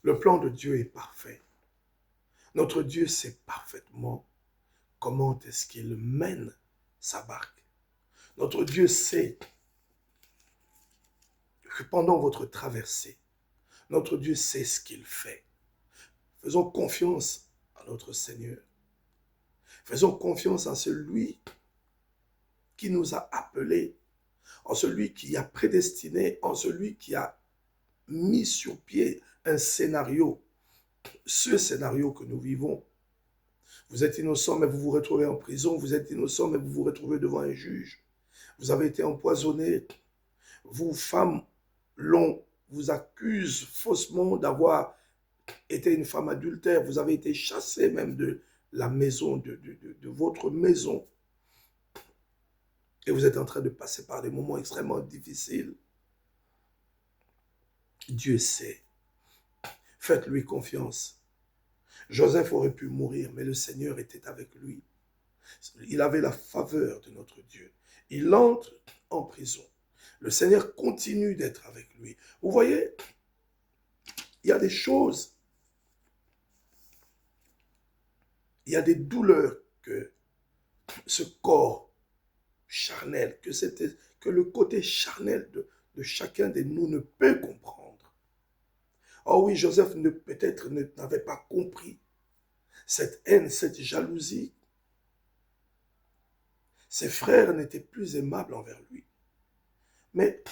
Le plan de Dieu est parfait. Notre Dieu sait parfaitement comment est-ce qu'il mène sa barque. Notre Dieu sait que pendant votre traversée, notre Dieu sait ce qu'il fait. Faisons confiance à notre Seigneur. Faisons confiance en celui qui nous a appelés, en celui qui a prédestiné, en celui qui a mis sur pied un scénario. Ce scénario que nous vivons. Vous êtes innocent, mais vous vous retrouvez en prison. Vous êtes innocent, mais vous vous retrouvez devant un juge. Vous avez été empoisonné. Vous, femmes, l'on vous accuse faussement d'avoir été une femme adultère. Vous avez été chassé même de la maison, de votre maison. Et vous êtes en train de passer par des moments extrêmement difficiles. Dieu sait. Faites-lui confiance. Joseph aurait pu mourir, mais le Seigneur était avec lui. Il avait la faveur de notre Dieu. Il entre en prison. Le Seigneur continue d'être avec lui. Vous voyez, il y a des choses, il y a des douleurs que ce corps charnel, que le côté charnel de chacun de nous ne peut comprendre. Oh oui, Joseph peut-être n'avait pas compris cette haine, cette jalousie. Ses frères n'étaient plus aimables envers lui. Mais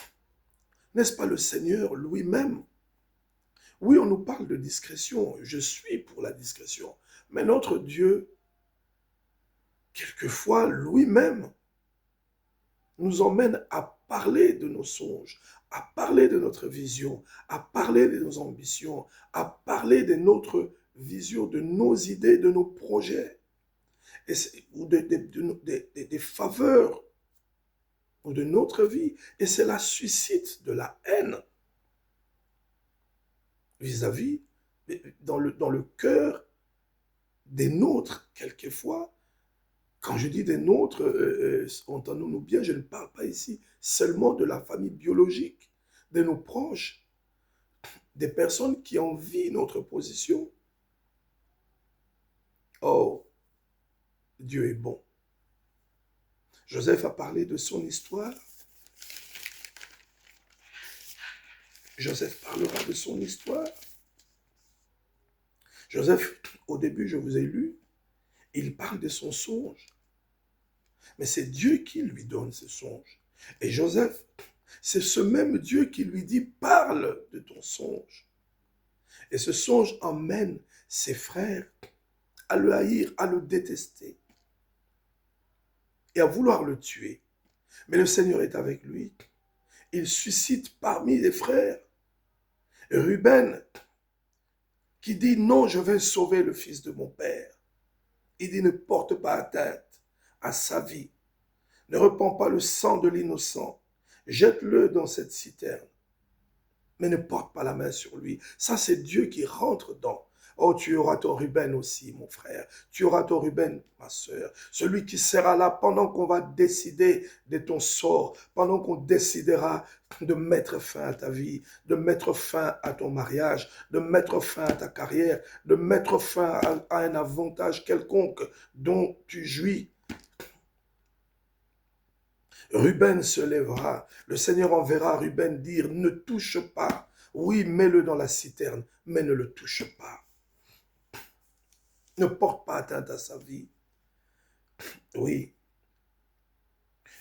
n'est-ce pas le Seigneur lui-même? Oui, on nous parle de discrétion. Je suis pour la discrétion. Mais notre Dieu, quelquefois, lui-même, nous emmène à parler de nos songes, à parler de notre vision, à parler de nos ambitions, à parler de notre vision, de nos idées, de nos projets, ou des faveurs de notre vie. Et cela suscite de la haine vis-à-vis, dans le cœur des nôtres, quelquefois. Quand je dis des nôtres, entendons-nous bien, je ne parle pas ici seulement de la famille biologique, de nos proches, des personnes qui envient notre position. Oh, Dieu est bon. Joseph a parlé de son histoire. Joseph parlera de son histoire. Joseph, au début, je vous ai lu, il parle de son songe. Mais c'est Dieu qui lui donne ce songe. Et Joseph, c'est ce même Dieu qui lui dit, parle de ton songe. Et ce songe emmène ses frères à le haïr, à le détester et à vouloir le tuer. Mais le Seigneur est avec lui. Il suscite parmi les frères Ruben qui dit, non, je vais sauver le fils de mon père. Il dit, ne porte pas atteinte à sa vie. Ne repens pas le sang de l'innocent. Jette-le dans cette citerne. Mais ne porte pas la main sur lui. Ça, c'est Dieu qui rentre dans. Oh, tu auras ton Ruben aussi, mon frère. Tu auras ton Ruben, ma soeur. Celui qui sera là pendant qu'on va décider de ton sort, pendant qu'on décidera de mettre fin à ta vie, de mettre fin à ton mariage, de mettre fin à ta carrière, de mettre fin à un avantage quelconque dont tu jouis. Ruben se lèvera. Le Seigneur enverra Ruben dire, ne touche pas. Oui, mets-le dans la citerne, mais ne le touche pas. Ne porte pas atteinte à sa vie. Oui.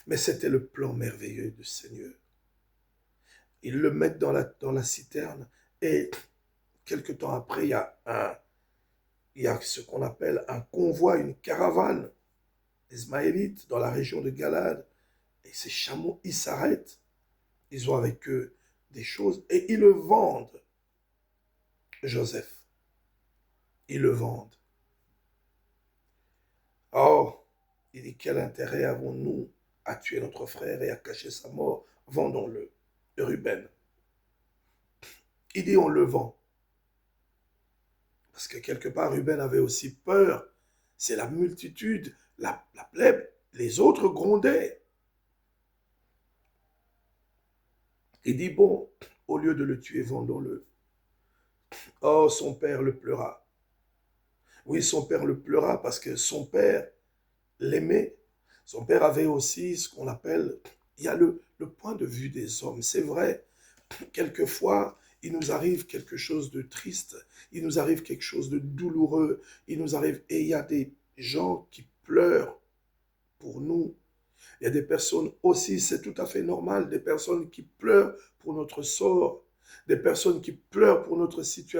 Mais c'était le plan merveilleux du Seigneur. Ils le mettent dans la citerne et quelque temps après, il y a ce qu'on appelle un convoi, une caravane ismaélite dans la région de Galade. Et ces chameaux, ils s'arrêtent. Ils ont avec eux des choses et ils le vendent. Joseph, ils le vendent. Or, il dit, quel intérêt avons-nous à tuer notre frère et à cacher sa mort? Vendons-le. Ruben. Il dit, on le vend. Parce que quelque part, Ruben avait aussi peur. C'est la multitude, la plèbe, les autres grondaient. Il dit, bon, au lieu de le tuer, vendons-le. Oh, son père le pleura. Oui, son père le pleura parce que son père l'aimait. Son père avait aussi ce qu'on appelle, il y a le point de vue des hommes. C'est vrai, quelquefois, il nous arrive quelque chose de triste, il nous arrive quelque chose de douloureux, il nous arrive, et il y a des gens qui pleurent pour nous. Il y a des personnes aussi, c'est tout à fait normal, des personnes qui pleurent pour notre sort, des personnes qui pleurent pour notre situation.